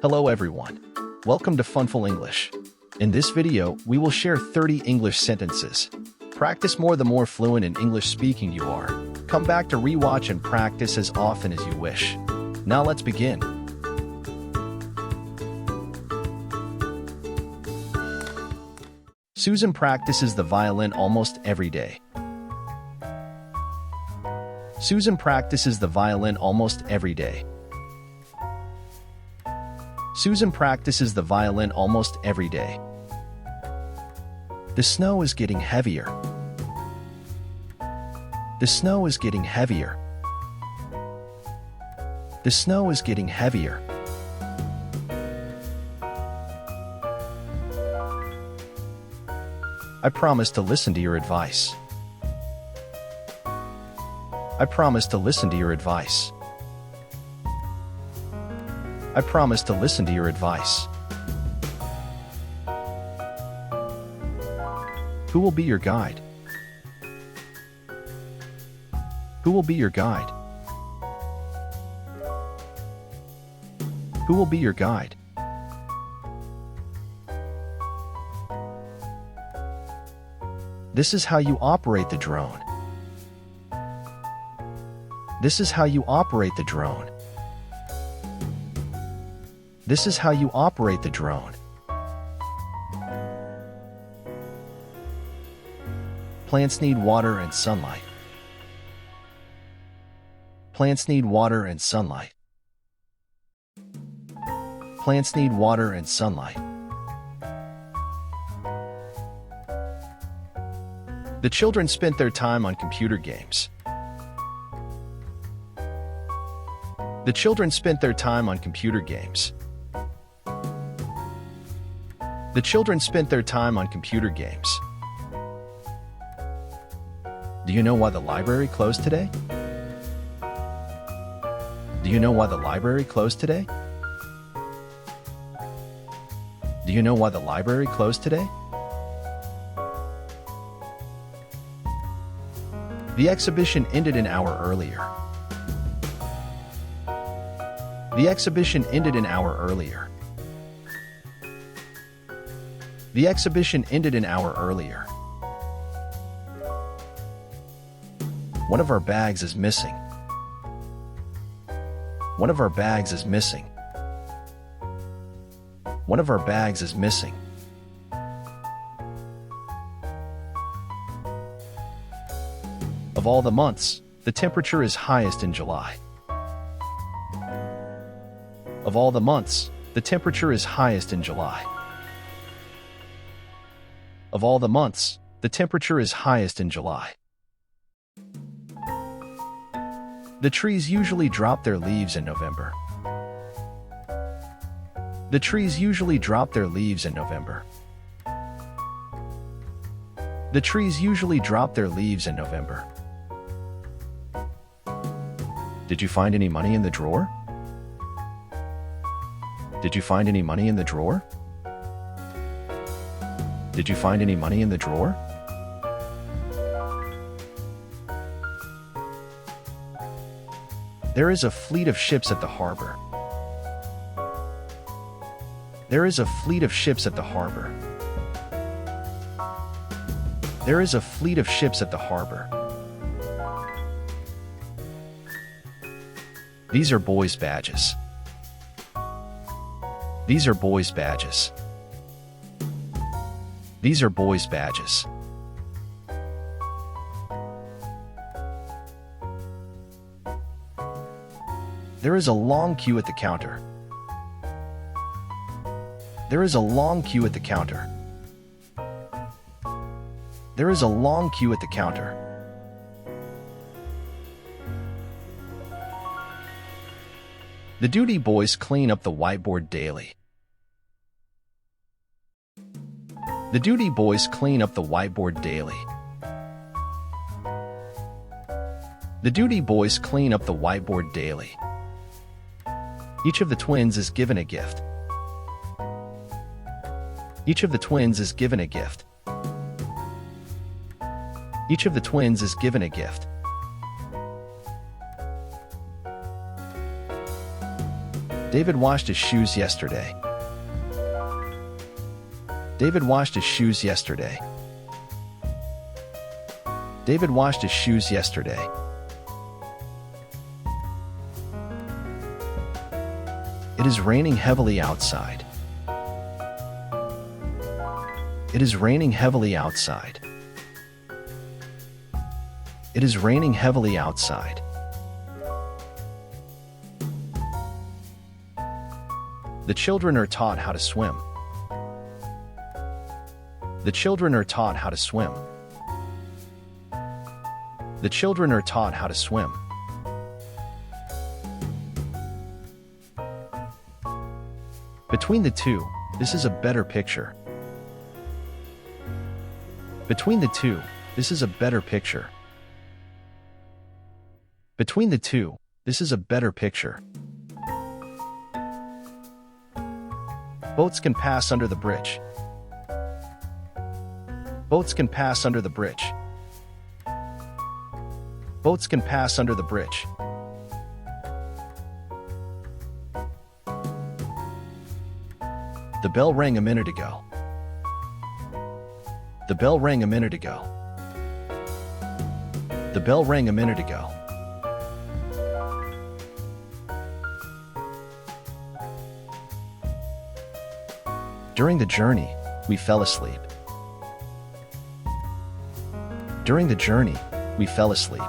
Hello everyone. Welcome to Funful English. In this video, we will share 30 English sentences. Practice more the more fluent in English speaking you are. Come back to rewatch and practice as often as you wish. Now let's begin. Susan practices the violin almost every day. Susan practices the violin almost every day. Susan practices the violin almost every day. The snow is getting heavier. The snow is getting heavier. The snow is getting heavier. I promise to listen to your advice. I promise to listen to your advice. I promise to listen to your advice. Who will be your guide? Who will be your guide? Who will be your guide? This is how you operate the drone. This is how you operate the drone. This is how you operate the drone. Plants need water and sunlight. Plants need water and sunlight. Plants need water and sunlight. The children spent their time on computer games. The children spent their time on computer games. The children spent their time on computer games. Do you know why the library closed today? Do you know why the library closed today? Do you know why the library closed today? The exhibition ended an hour earlier. The exhibition ended an hour earlier. The exhibition ended an hour earlier. One of our bags is missing. One of our bags is missing. One of our bags is missing. Of all the months, the temperature is highest in July. Of all the months, the temperature is highest in July. Of all the months, the temperature is highest in July. The trees usually drop their leaves in November. The trees usually drop their leaves in November. The trees usually drop their leaves in November. Did you find any money in the drawer? Did you find any money in the drawer? Did you find any money in the drawer? There is a fleet of ships at the harbor. There is a fleet of ships at the harbor. There is a fleet of ships at the harbor. These are boys' badges. These are boys' badges. These are boys' badges. There is a long queue at the counter. There is a long queue at the counter. There is a long queue at the counter. The duty boys clean up the whiteboard daily. The duty boys clean up the whiteboard daily. The duty boys clean up the whiteboard daily. Each of the twins is given a gift. Each of the twins is given a gift. Each of the twins is given a gift. David washed his shoes yesterday. David washed his shoes yesterday. David washed his shoes yesterday. It is raining heavily outside. It is raining heavily outside. It is raining heavily outside. The children are taught how to swim. The children are taught how to swim. The children are taught how to swim. Between the two, this is a better picture. Between the two, this is a better picture. Between the two, this is a better picture. Boats can pass under the bridge. Boats can pass under the bridge. Boats can pass under the bridge. The bell rang a minute ago. The bell rang a minute ago. The bell rang a minute ago. During the journey, we fell asleep. During the journey, we fell asleep.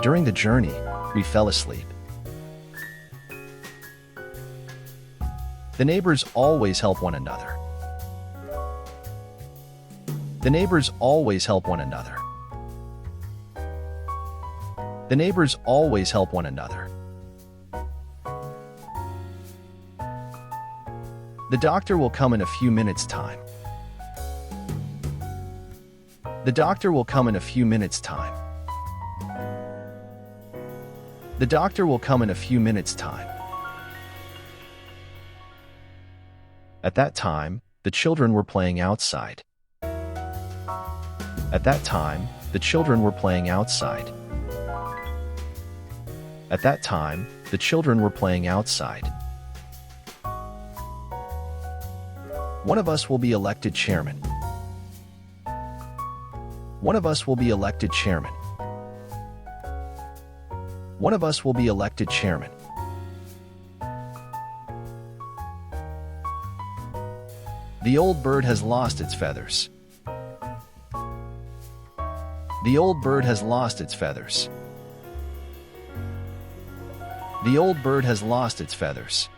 During the journey, we fell asleep. The neighbors always help one another. The neighbors always help one another. The neighbors always help one another. The doctor will come in a few minutes' time. The doctor will come in a few minutes' time. The doctor will come in a few minutes' time. At that time, the children were playing outside. At that time, the children were playing outside. At that time, the children were playing outside. One of us will be elected chairman. One of us will be elected chairman. One of us will be elected chairman. The old bird has lost its feathers. The old bird has lost its feathers. The old bird has lost its feathers.